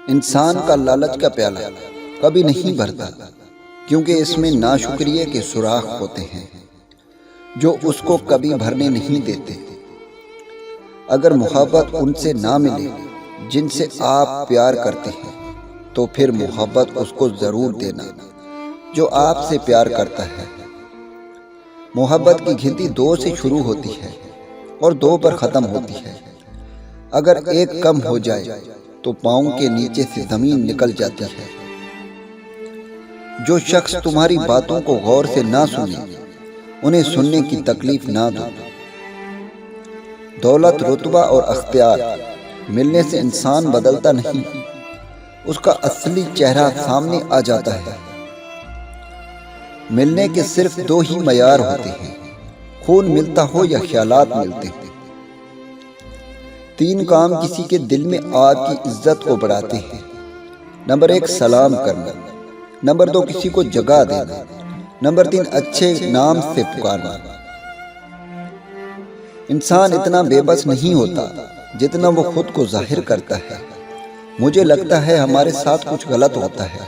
انسان کا لالچ کا پیالہ کبھی نہیں بھرتا، کیونکہ اس میں ناشکریے کے سوراخ ہوتے ہیں جو اس کو کبھی بھرنے نہیں دیتے۔ اگر محبت ان سے نہ ملے جن سے آپ پیار کرتے ہیں تو پھر محبت اس کو ضرور دینا جو آپ سے پیار کرتا ہے۔ محبت کی گنتی 2 سے شروع ہوتی ہے اور 2 پر ختم ہوتی ہے۔ اگر ایک کم ہو جائے تو پاؤں کے نیچے سے زمین نکل جاتی ہے۔ جو شخص تمہاری باتوں کو غور سے نہ سنے، انہیں سننے کی تکلیف نہ دو۔ دولت، رتبہ اور اختیار ملنے سے انسان بدلتا نہیں، اس کا اصلی چہرہ سامنے آ جاتا ہے۔ ملنے کے صرف 2 ہی معیار ہوتے ہیں، خون ملتا ہو یا خیالات ملتے ہیں۔ 3 کام کسی کے دل میں آپ کی عزت کو بڑھاتے ہیں۔ نمبر 1 سلام کرنا، نمبر 2 کسی کو جگہ دینا، نمبر 3 اچھے نام سے پکارنا۔ انسان اتنا بے بس نہیں ہوتا جتنا وہ خود کو ظاہر کرتا ہے۔ مجھے لگتا ہے ہمارے ساتھ کچھ غلط ہوتا ہے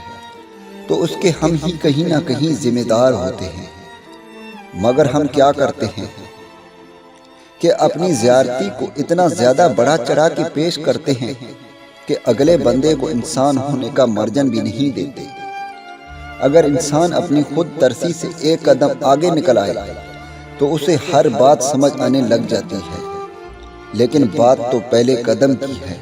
تو اس کے ہم ہی کہیں نہ کہیں ذمہ دار ہوتے ہیں، مگر ہم کیا کرتے ہیں کہ اپنی زیادتی کو اتنا زیادہ بڑا چڑھا کے پیش کرتے ہیں کہ اگلے بندے کو انسان ہونے کا مرجن بھی نہیں دیتے۔ اگر انسان اپنی خود ترسی سے ایک قدم آگے نکل آئے تو اسے ہر بات سمجھ آنے لگ جاتی ہے، لیکن بات تو پہلے قدم کی ہے۔